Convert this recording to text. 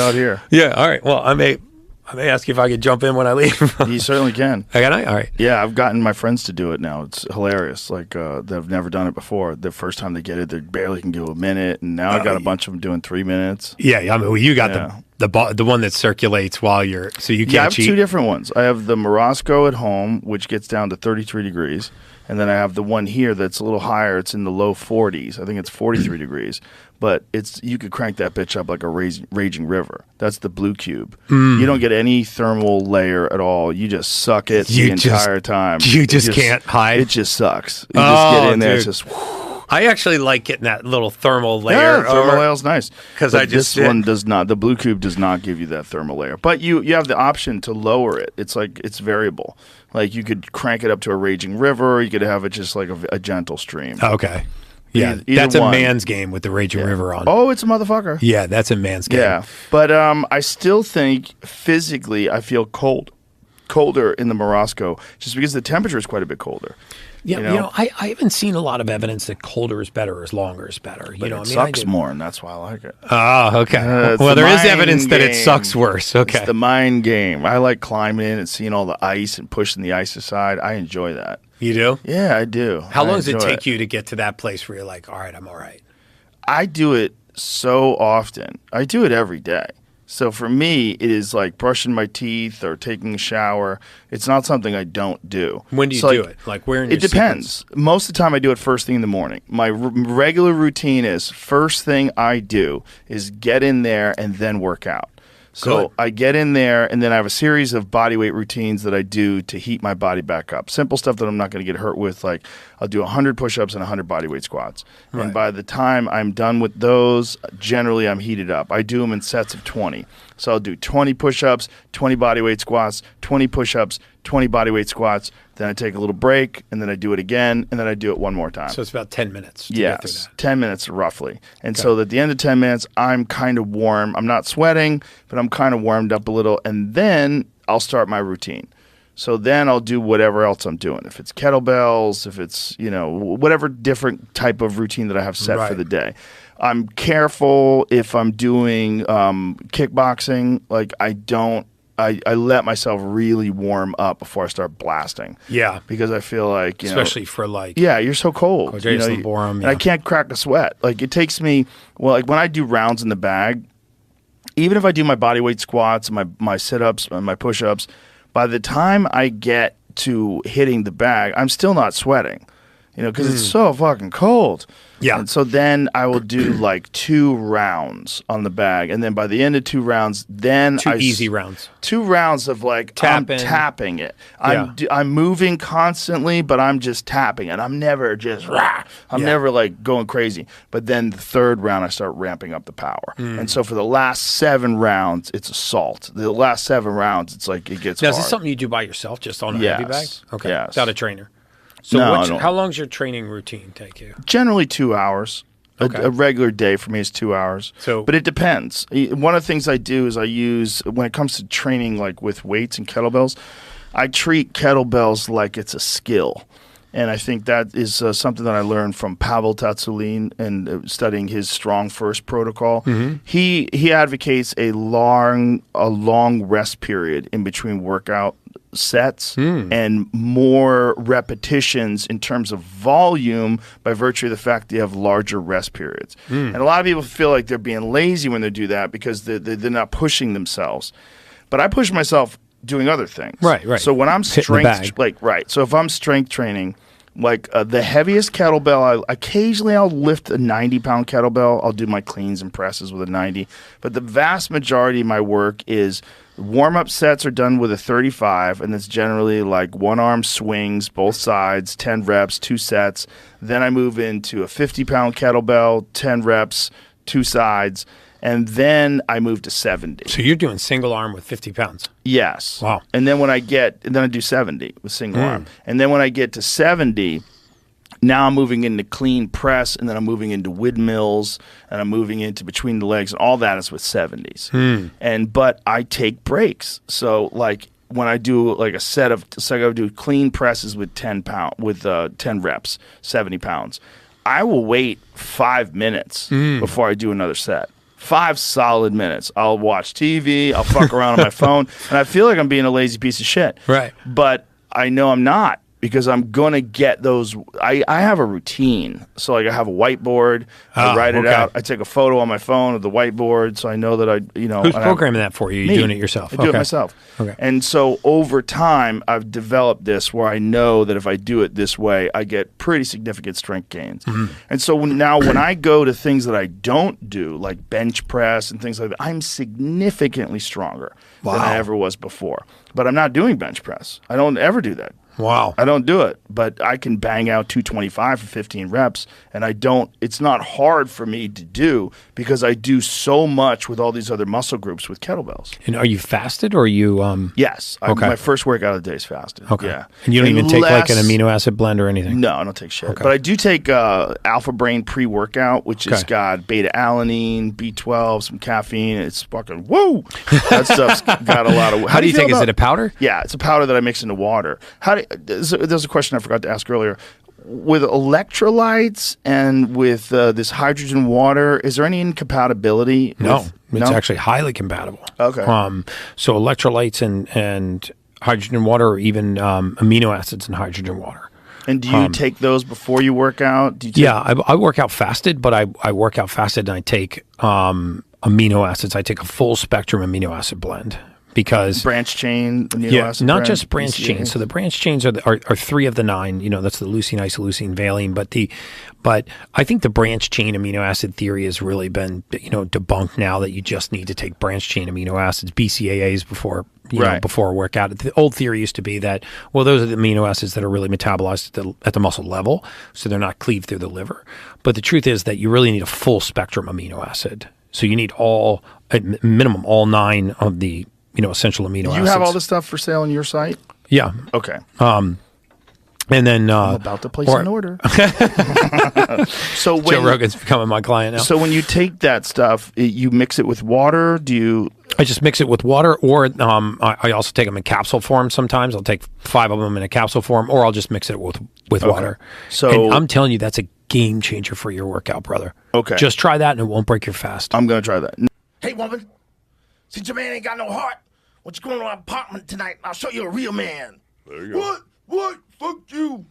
out here. Yeah, all right. Well, I may ask you if I could jump in when I leave. You certainly can. Can I? All right. Yeah, I've gotten my friends to do it now. It's hilarious. Like, they've never done it before. The first time they get it, they barely can do a minute. And now I've got a bunch of them doing 3 minutes. Yeah, I mean, well, you got the one that circulates while you're, so you can't I have cheat. 2 different ones. I have the Morosco at home, which gets down to 33 degrees. And then I have the one here that's a little higher. It's in the low 40s. I think it's 43 degrees. But you could crank that bitch up like a raging river. That's the Blue Cube. You don't get any thermal layer at all. You just suck it the entire time. You just can't hide. It just sucks. You just get in there. It's just... I actually like getting that little thermal layer. Yeah, thermal layer is nice. Because this one does not. The Blue Cube does not give you that thermal layer. But you have the option to lower it. It's like it's variable. Like you could crank it up to a raging river. You could have it just like a gentle stream. Okay. Yeah, that's a man's game with the Raging River on. Oh, it's a motherfucker. Yeah, that's a man's game. Yeah, but I still think physically I feel colder in the Morosco just because the temperature is quite a bit colder. Yeah, I haven't seen a lot of evidence that colder is better or longer is better. But it sucks more, and that's why I like it. Oh, okay. Well, there is evidence that it sucks worse. Okay. It's the mind game. I like climbing in and seeing all the ice and pushing the ice aside. I enjoy that. You do? Yeah, I do. How long does it take you to get to that place where you're like, all right, I'm all right? I do it so often. I do it every day. So for me, it is like brushing my teeth or taking a shower. It's not something I don't do. When do you do it? Like where in your sequence? It depends. Most of the time I do it first thing in the morning. My regular routine is first thing I do is get in there and then work out. So I get in there, and then I have a series of bodyweight routines that I do to heat my body back up. Simple stuff that I'm not going to get hurt with, like I'll do 100 push-ups and 100 bodyweight squats. Right. And by the time I'm done with those, generally I'm heated up. I do them in sets of 20. So I'll do 20 push-ups, 20 bodyweight squats, 20 push-ups, 20 bodyweight squats. Then I take a little break, and then I do it again, and then I do it one more time. So it's about 10 minutes to get through that. 10 minutes roughly. And so at the end of 10 minutes, I'm kind of warm. I'm not sweating, but I'm kind of warmed up a little. And then I'll start my routine. So then I'll do whatever else I'm doing. If it's kettlebells, if it's, whatever different type of routine that I have set for the day. I'm careful if I'm doing kickboxing. Like I let myself really warm up before I start blasting. Yeah. Because I feel like, especially for like... Yeah, you're so cold. And I can't crack a sweat. Like it takes me... Well, like when I do rounds in the bag, even if I do my bodyweight squats, my sit-ups, and my push-ups, by the time I get to hitting the bag, I'm still not sweating. Because it's so fucking cold. Yeah. And so then I will do like 2 rounds on the bag. And then by the end of 2 rounds, then easy rounds. 2 rounds of like I'm tapping it. I'm moving constantly, but I'm just tapping it. I'm never just never like going crazy. But then the 3rd round, I start ramping up the power. And so for the last 7 rounds, it's assault. The last 7 rounds, it's like it gets hard. Is this something you do by yourself, just on a heavy bag? Okay. Yes. Without a trainer? So how long does your training routine take you? Generally 2 hours. Okay. A regular day for me is 2 hours. But it depends. One of the things I do is I use, when it comes to training like with weights and kettlebells, I treat kettlebells like it's a skill. And I think that is something that I learned from Pavel Tsatsouline and studying his Strong First protocol. Mm-hmm. He advocates a long rest period in between workout sets and more repetitions in terms of volume by virtue of the fact that you have larger rest periods. And a lot of people feel like they're being lazy when they do that because they're not pushing themselves. But I push myself doing other things. Right. So when I'm so if I'm strength training, like the heaviest kettlebell, occasionally I'll lift a 90-pound kettlebell. I'll do my cleans and presses with a 90. But the vast majority of my work is warm-up sets are done with a 35, and it's generally like one-arm swings, both sides, 10 reps, 2 sets. Then I move into a 50-pound kettlebell, 10 reps, 2 sides. And then I move to 70. So you're doing single arm with 50 pounds? Yes. Wow. And then I do 70 with single arm. And then when I get to 70, now I'm moving into clean press, and then I'm moving into windmills, and I'm moving into between the legs, and all that is with 70s. But I take breaks. So like when I do like a set of, I do clean presses with 10 reps, 70 pounds. I will wait 5 minutes before I do another set. 5 solid minutes. I'll watch TV. I'll fuck around on my phone, and I feel like I'm being a lazy piece of shit. Right. But I know I'm not, because I'm going to get those. I have a routine. So like I have a whiteboard. I write it out. I take a photo on my phone of the whiteboard, so I know that Who's programming that for you? You're doing it yourself? I do it myself. Okay. And so over time, I've developed this where I know that if I do it this way, I get pretty significant strength gains. Mm-hmm. And so now when I go to things that I don't do, like bench press and things like that, I'm significantly stronger than I ever was before. But I'm not doing bench press. I don't ever do that. Wow. I don't do it, but I can bang out 225 for 15 reps, and it's not hard for me to do because I do so much with all these other muscle groups with kettlebells. And are you fasted, or are you Yes. Okay. My first workout of the day is fasted. Okay. Yeah. And you don't even take like an amino acid blend or anything? No, I don't take shit. Okay. But I do take Alpha Brain pre-workout, which has got beta-alanine, B12, some caffeine. It's fucking woo! That stuff's got a lot of... How do you take? Is it a powder? Yeah, it's a powder that I mix into water. There's a question I forgot to ask earlier. With electrolytes and with this hydrogen water, is there any incompatibility? No, it's actually highly compatible. Okay. So electrolytes and hydrogen water, or even amino acids and hydrogen water. And do you take those before you work out? I work out fasted, but I work out fasted and I take amino acids. I take a full spectrum amino acid blend. Because branch chain amino acid not blend, just branch chains. So the branch chains are 3 of the 9. That's the leucine, isoleucine, valine. But I think the branch chain amino acid theory has really been debunked now, that you just need to take branch chain amino acids, BCAAs, before before a workout. The old theory used to be that those are the amino acids that are really metabolized at the muscle level, so they're not cleaved through the liver. But the truth is that you really need a full spectrum amino acid. So you need at minimum all 9 of the essential amino acids. You have all this stuff for sale on your site? Yeah. Okay. And then I'm about to place an order. So Joe Rogan's becoming my client now. So when you take that stuff, you mix it with water? I just mix it with water, or I also take them in capsule form sometimes. I'll take 5 of them in a capsule form, or I'll just mix it with water. So and I'm telling you, that's a game changer for your workout, brother. Okay. Just try that and it won't break your fast. I'm going to try that. Hey, woman. Since your man ain't got no heart, why don't you go to my apartment tonight and I'll show you a real man. There you go. What? Fuck you.